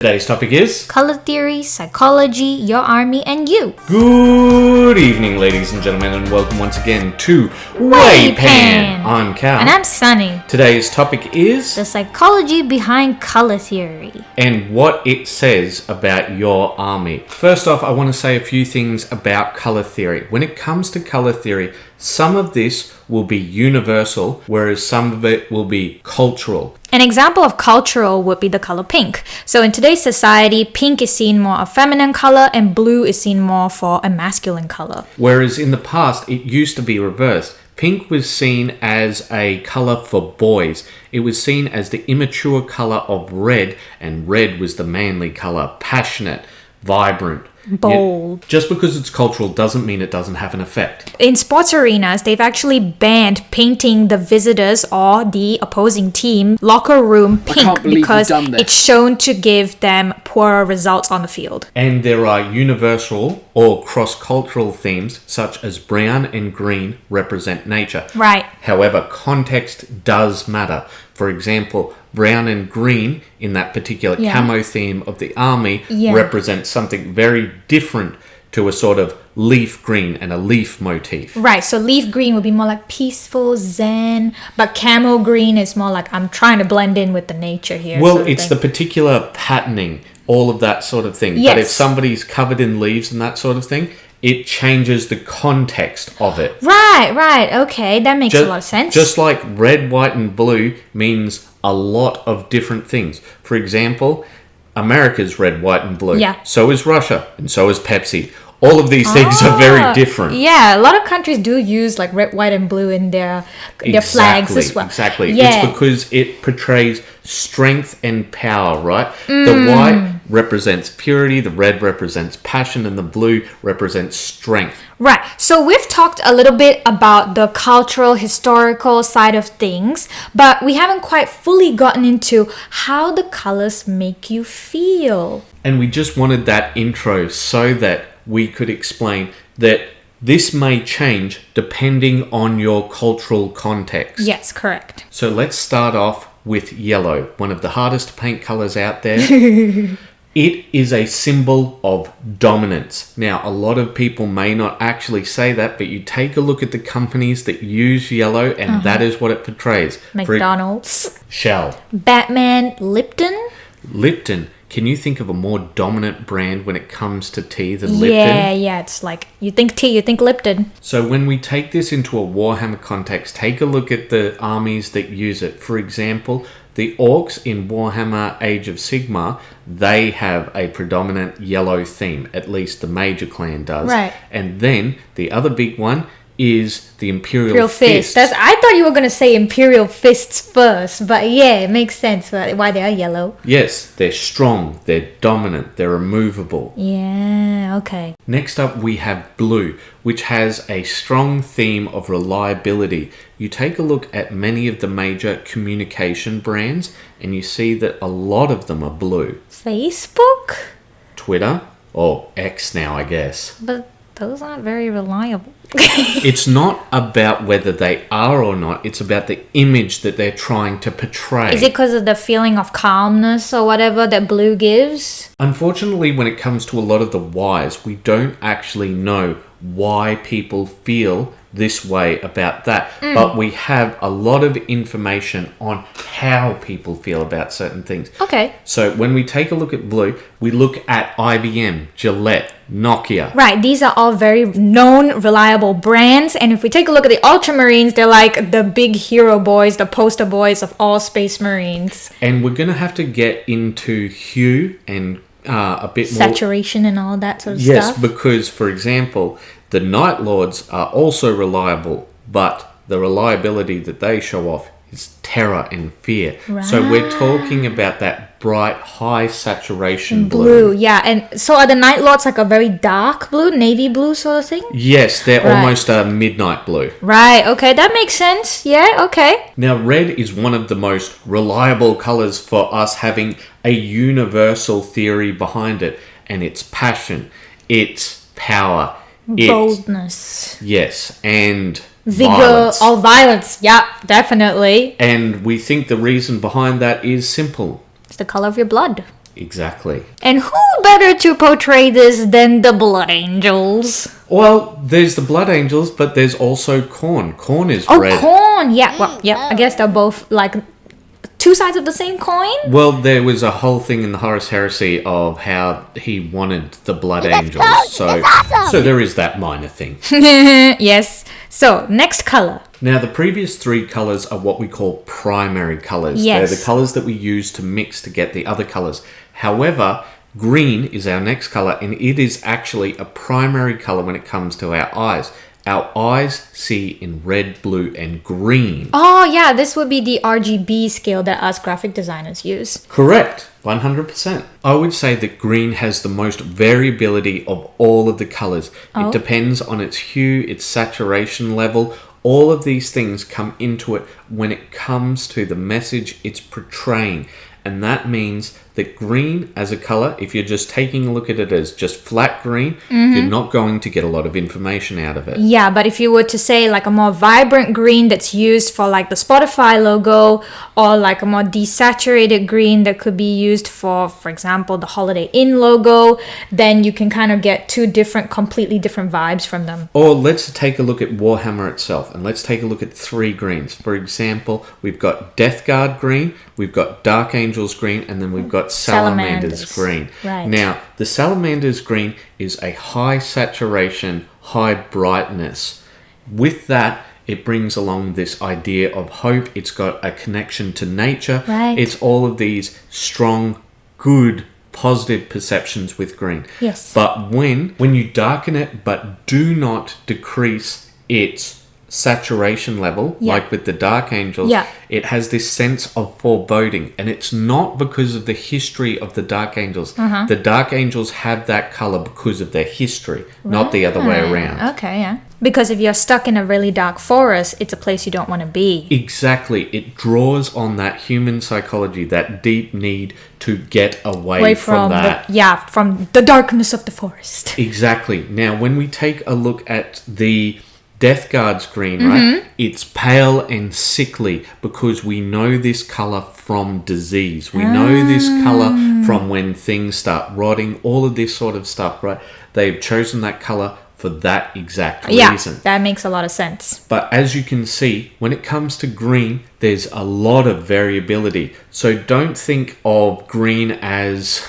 Today's topic is Color theory, psychology, your army, and you. Good evening, ladies and gentlemen, and welcome once again to WAYPN. I'm Cal. And I'm Sunny. Today's topic is The psychology behind color theory. And what it says about your army. First off, I want to say a few things about color theory. When it comes to color theory, some of this will be universal, whereas some of it will be cultural. An example of cultural would be the color pink. So in today's society, pink is seen more a feminine color and blue is seen more for a masculine color. Whereas in the past, it used to be reversed. Pink was seen as a color for boys. It was seen as the immature color of red, and red was the manly color, passionate, vibrant. Bold. Just because it's cultural doesn't mean it doesn't have an effect. In sports arenas, they've actually banned painting the visitors or the opposing team locker room pink because it's shown to give them poorer results on the field. And there are universal or cross-cultural themes such as brown and green represent nature. Right. However, context does matter. For example, brown and green in that particular camo theme of the army represents something very different to a sort of leaf green and a leaf motif. Right, so leaf green would be more like peaceful, zen, but camo green is more like I'm trying to blend in with the nature here. Well, it's the particular patterning, all of that sort of thing. Yes. But if somebody's covered in leaves and that sort of thing, it changes the context of it. Right, okay, that makes a lot of sense. Just like red, white, and blue means a lot of different things. For example, America's red, white, and blue. Yeah. So is Russia, and so is Pepsi. All of these things are very different. Yeah, a lot of countries do use like red, white, and blue in their flags as well. Exactly. Yeah. It's because it portrays strength and power, right? The white represents purity, the red represents passion, and the blue represents strength. Right. So we've talked a little bit about the cultural, historical side of things, but we haven't quite fully gotten into how the colors make you feel. And we just wanted that intro so that we could explain that this may change depending on your cultural context. Yes, correct. So let's start off with yellow, one of the hardest to paint colors out there. It is a symbol of dominance. Now, a lot of people may not actually say that, but you take a look at the companies that use yellow and that is what it portrays. McDonald's. Shell. Batman. Lipton. Lipton. Can you think of a more dominant brand when it comes to tea than Lipton? Yeah, it's like, you think tea, you think Lipton. So when we take this into a Warhammer context, take a look at the armies that use it. For example, the Orcs in Warhammer Age of Sigmar, they have a predominant yellow theme, at least the major clan does. Right. And then the other big one is the Imperial Fist. I thought you were going to say Imperial Fists first, but yeah, it makes sense why they are yellow. Yes, they're strong, they're dominant, they're immovable. Yeah, okay. Next up we have blue, which has a strong theme of reliability. You take a look at many of the major communication brands and you see that a lot of them are blue. Facebook? Twitter, or X now I guess. But those aren't very reliable. It's not about whether they are or not, it's about the image that they're trying to portray. Is it because of the feeling of calmness or whatever that blue gives? Unfortunately, when it comes to a lot of the whys, we don't actually know why people feel this way about that. But we have a lot of information on how people feel about certain things. Okay. So when we take a look at blue, we look at IBM, Gillette, Nokia. Right, these are all very known, reliable brands. And if we take a look at the Ultramarines, they're like the big hero boys, the poster boys of all Space Marines. And we're going to have to get into hue and a bit more saturation and all that sort of stuff. Yes, because, for example, the Night Lords are also reliable, but the reliability that they show off is terror and fear. Right. So we're talking about that bright, high saturation blue. Yeah, and so are the Night Lords like a very dark blue, navy blue sort of thing? Yes, they're almost a midnight blue. Right, okay, that makes sense. Yeah, okay. Now, red is one of the most reliable colors for us having a universal theory behind it, and it's passion, it's power, boldness. Yes, and vigor, violence. or violence. Yeah, definitely. And we think the reason behind that is simple. It's the color of your blood. Exactly. And who better to portray this than the Blood Angels? Well, there's the Blood Angels, but there's also Khorne. Khorne is red. Oh, Khorne! Yeah, well, yeah, I guess they're both like two sides of the same coin? Well, there was a whole thing in the Horus Heresy of how he wanted the Blood Angels. So there is that minor thing. Yes. So, next color. Now, the previous three colours are what we call primary colours. Yes. They're the colours that we use to mix to get the other colours. However, green is our next colour, and it is actually a primary colour when it comes to our eyes. Our eyes see in red, blue, and green. Oh, yeah, this would be the RGB scale that us graphic designers use. Correct. 100%. I would say that green has the most variability of all of the colours. It depends on its hue, its saturation level. All of these things come into it when it comes to the message it's portraying. And that means that green as a colour, if you're just taking a look at it as just flat green, you're not going to get a lot of information out of it. Yeah, but if you were to say like a more vibrant green that's used for like the Spotify logo, or like a more desaturated green that could be used for example, the Holiday Inn logo, then you can kind of get two completely different vibes from them. Or let's take a look at Warhammer itself, and let's take a look at three greens. For example, we've got Death Guard green, we've got Dark Angels green, and then we've got Salamander's green. Right. Now, the Salamander's green is a high saturation, high brightness. With that, it brings along this idea of hope. It's got a connection to nature. Right. It's all of these strong, good, positive perceptions with green. Yes. But when you darken it, but do not decrease its saturation level, like with the Dark Angels, it has this sense of foreboding, and it's not because of the history of the Dark Angels. The Dark Angels have that color because of their history, not the other way around. Okay, yeah. Because if you're stuck in a really dark forest, it's a place you don't want to be. Exactly. It draws on that human psychology, that deep need to get away from that. From the darkness of the forest. Exactly. Now, when we take a look at the Death Guard's green, right? It's pale and sickly because we know this colour from disease. We know this colour from when things start rotting, all of this sort of stuff, right? They've chosen that colour for that exact reason. Yeah, that makes a lot of sense. But as you can see, when it comes to green, there's a lot of variability. So don't think of green as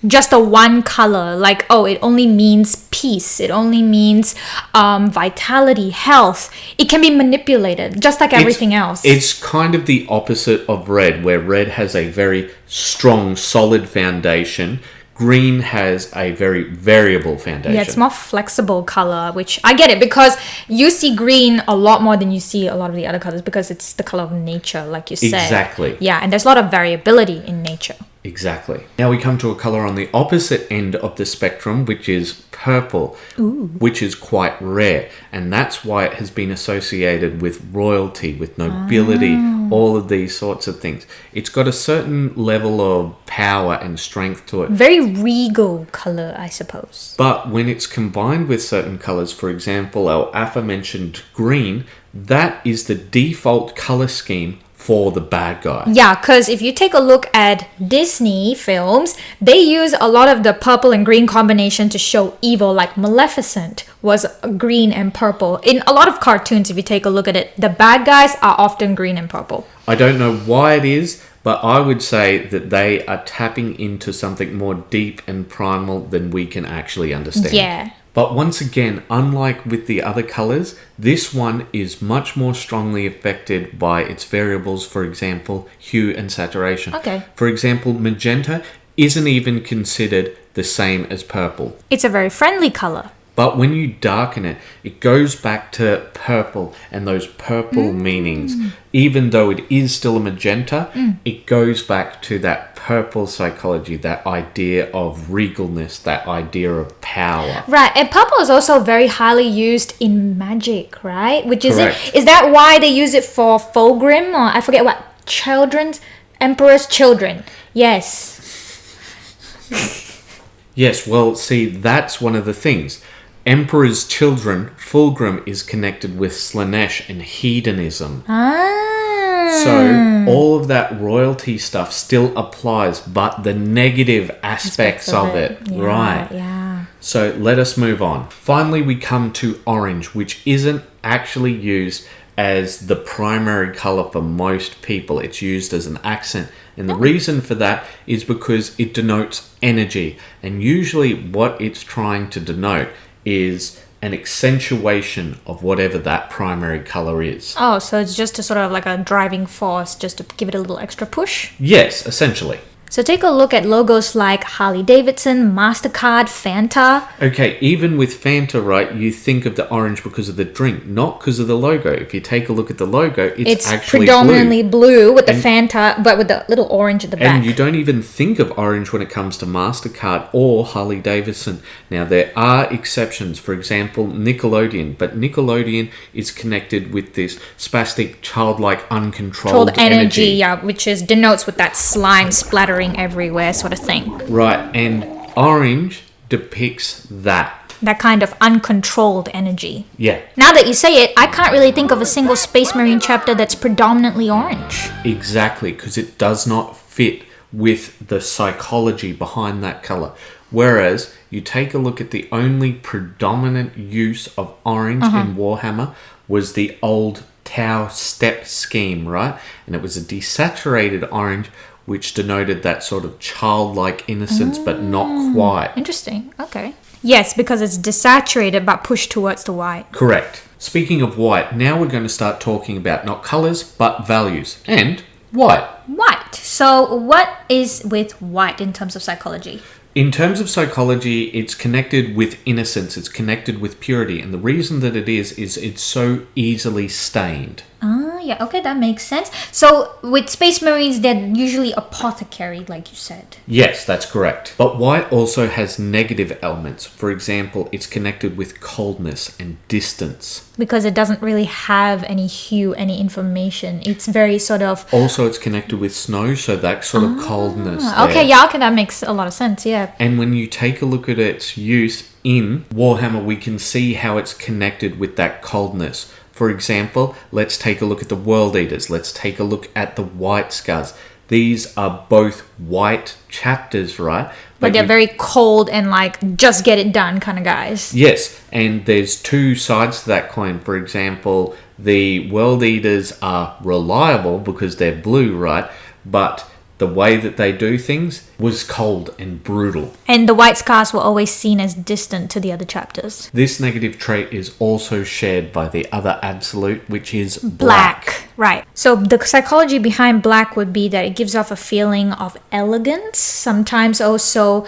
just a one color, like, oh, it only means peace, it only means vitality, health. It can be manipulated just like everything else. It's kind of the opposite of red, where red has a very strong, solid foundation. Green has a very variable foundation. Yeah, it's more flexible color, which I get it, because you see green a lot more than you see a lot of the other colors, because it's the color of nature, like you said. Exactly. Yeah, and there's a lot of variability in nature. Exactly. Now we come to a colour on the opposite end of the spectrum, which is purple, which is quite rare. And that's why it has been associated with royalty, with nobility, all of these sorts of things. It's got a certain level of power and strength to it. Very regal colour, I suppose. But when it's combined with certain colours, for example, our aforementioned green, that is the default colour scheme for the bad guy. Yeah, because if you take a look at Disney films, they use a lot of the purple and green combination to show evil, like Maleficent was green and purple. In a lot of cartoons, if you take a look at it, the bad guys are often green and purple. I don't know why it is, but I would say that they are tapping into something more deep and primal than we can actually understand. Yeah. But once again, unlike with the other colours, this one is much more strongly affected by its variables, for example, hue and saturation. Okay. For example, magenta isn't even considered the same as purple. It's a very friendly colour. But when you darken it, it goes back to purple and those purple meanings. Even though it is still a magenta, it goes back to that purple psychology, that idea of regalness, that idea of power. Right, and purple is also very highly used in magic, right? Which is Correct. Is that why they use it for Fulgrim, or I forget what, Emperor's Children? Yes. Yes, well, see, that's one of the things. Emperor's Children, Fulgrim, is connected with Slanesh and hedonism. So all of that royalty stuff still applies, but the negative aspects of it. Yeah, right. Yeah. So let us move on. Finally, we come to orange, which isn't actually used as the primary color for most people. It's used as an accent. And the reason for that is because it denotes energy. And usually what it's trying to denote is an accentuation of whatever that primary color is. Oh, so it's just a sort of like a driving force, just to give it a little extra push? Yes, essentially. So take a look at logos like Harley-Davidson, MasterCard, Fanta. Okay, even with Fanta, right, you think of the orange because of the drink, not because of the logo. If you take a look at the logo, it's actually predominantly blue with the Fanta, but with the little orange at the back. And you don't even think of orange when it comes to MasterCard or Harley-Davidson. Now, there are exceptions. For example, Nickelodeon. But Nickelodeon is connected with this spastic, childlike, uncontrolled energy. Yeah, which denotes with that slime splattering everywhere sort of thing. Right, and orange depicts that. That kind of uncontrolled energy. Yeah. Now that you say it, I can't really think of a single Space Marine chapter that's predominantly orange. Exactly, because it does not fit with the psychology behind that color. Whereas you take a look at the only predominant use of orange in Warhammer was the old Tau step scheme, right? And it was a desaturated orange, which denoted that sort of childlike innocence, but not quite. Interesting. Okay. Yes, because it's desaturated but pushed towards the white. Correct. Speaking of white, now we're going to start talking about not colors, but values. And white. White. So what is with white in terms of psychology? In terms of psychology, it's connected with innocence. It's connected with purity. And the reason that it is it's so easily stained. Yeah, okay, that makes sense. So with Space Marines, they're usually apothecary, like you said. Yes, that's correct. But white also has negative elements. For example, it's connected with coldness and distance. Because it doesn't really have any hue, any information. It's very sort of... Also, it's connected with snow, so that sort of coldness. Okay, yeah, okay, that makes a lot of sense, yeah. And when you take a look at its use in Warhammer, we can see how it's connected with that coldness. For example, let's take a look at the World Eaters. Let's take a look at the White Scars. These are both white chapters, right? But they're very cold and like, just get it done kind of guys. Yes, and there's two sides to that coin. For example, the World Eaters are reliable because they're blue, right? But the way that they do things was cold and brutal. And the White Scars were always seen as distant to the other chapters. This negative trait is also shared by the other absolute, which is black. Right. So the psychology behind black would be that it gives off a feeling of elegance, sometimes also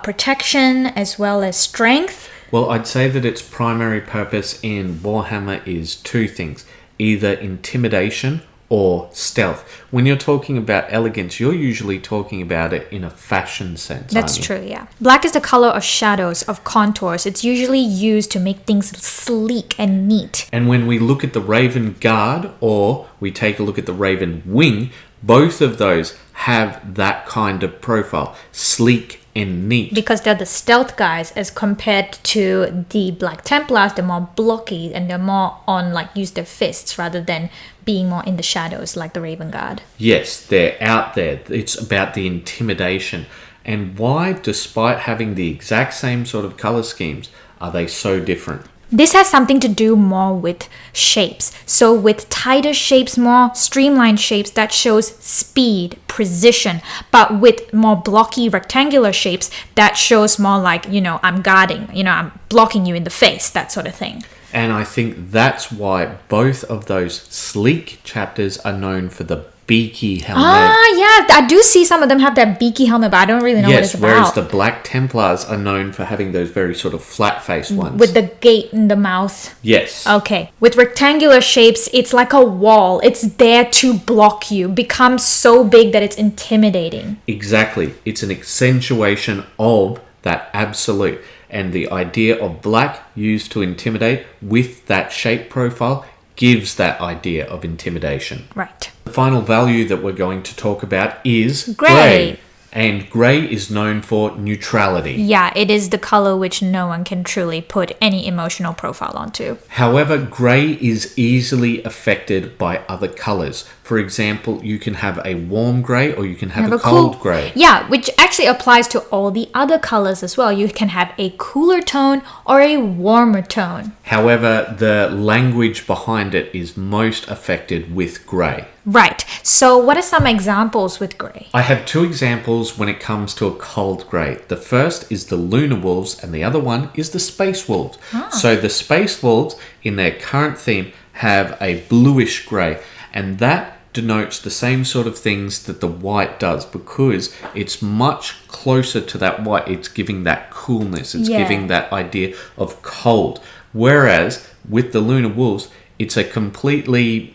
protection as well as strength. Well, I'd say that its primary purpose in Warhammer is two things, either intimidation or stealth. When you're talking about elegance, you're usually talking about it in a fashion sense. That's true, yeah. Black is the color of shadows, of contours. It's usually used to make things sleek and neat. And when we look at the Raven Guard, or we take a look at the Raven Wing, both of those have that kind of profile, sleek and neat. Because they're the stealth guys as compared to the Black Templars. They're more blocky and they're more on like use their fists rather than being more in the shadows like the Raven Guard. Yes, they're out there. It's about the intimidation. And why, despite having the exact same sort of color schemes, are they so different? This has something to do more with shapes. So with tighter shapes, more streamlined shapes, that shows speed, precision. But with more blocky rectangular shapes, that shows more like, I'm guarding, I'm blocking you in the face, that sort of thing. And I think that's why both of those sleek chapters are known for the beaky helmet. Yeah, I do see some of them have that beaky helmet, but I don't really know what it's about. Whereas the Black Templars are known for having those very sort of flat-faced ones. With the gate in the mouth. Yes. Okay. With rectangular shapes, it's like a wall. It's there to block you. Becomes so big that it's intimidating. Exactly. It's an accentuation of that absolute. And the idea of black used to intimidate with that shape profile gives that idea of intimidation. Right. The final value that we're going to talk about is gray. And grey is known for neutrality. Yeah, it is the color which no one can truly put any emotional profile onto. However, grey is easily affected by other colours. For example, you can have a warm grey or you can have a cold grey. Yeah, which actually applies to all the other colors as well. You can have a cooler tone or a warmer tone. However, the language behind it is most affected with grey. Right. So what are some examples with grey? I have two examples when it comes to a cold grey. The first is the lunar wolves and the other one is the space wolves. So the space wolves in their current theme have a bluish grey, and that denotes the same sort of things that the white does because it's much closer to that white. It's giving that coolness. It's giving that idea of cold. Whereas with the lunar wolves, it's a completely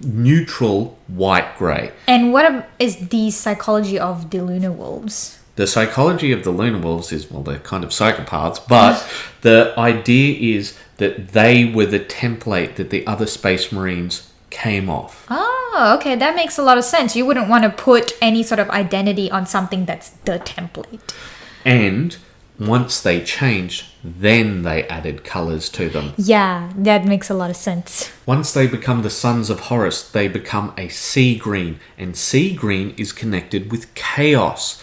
neutral white grey. And what is the psychology of the lunar wolves? The psychology of the lunar wolves is, well, they're kind of psychopaths, but the idea is that they were the template that the other space marines came off. Oh, okay, that makes a lot of sense. You wouldn't want to put any sort of identity on something that's the template. And once they changed, then they added colours to them. Yeah, that makes a lot of sense. Once they become the sons of Horus, they become a sea green, and sea green is connected with chaos.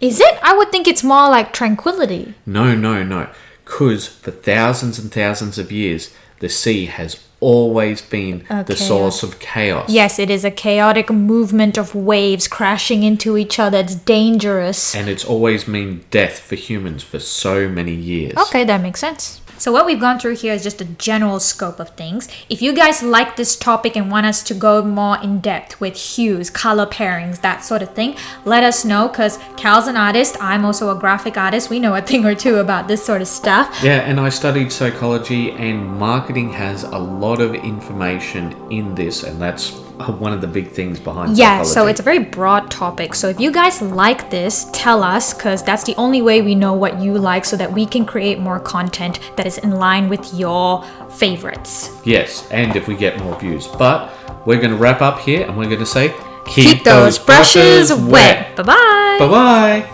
Is it? I would think it's more like tranquility. No. Because for thousands and thousands of years, the sea has always been the source of chaos. Yes, it is a chaotic movement of waves crashing into each other. It's dangerous. And it's always meant death for humans for so many years. Okay, that makes sense. So what we've gone through here is just a general scope of things. If you guys like this topic and want us to go more in depth with hues, color pairings, that sort of thing, let us know, because Cal's an artist. I'm also a graphic artist. We know a thing or two about this sort of stuff. Yeah, and I studied psychology, and marketing has a lot of information in this, and that's one of the big things behind psychology. So it's a very broad topic. So if you guys like this, tell us, because that's the only way we know what you like, so that we can create more content that is in line with your favorites. Yes, and if we get more views. But we're going to wrap up here, and we're going to say, keep those brushes wet. Bye-bye. Bye-bye.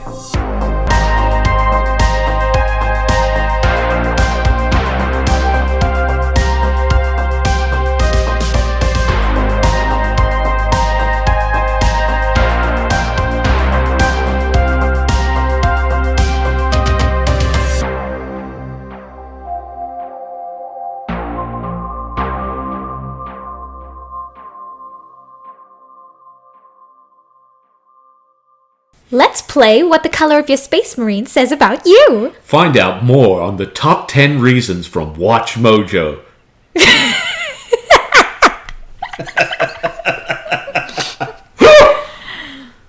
Let's play what the color of your Space Marine says about you. Find out more on the top 10 reasons from Watch Mojo.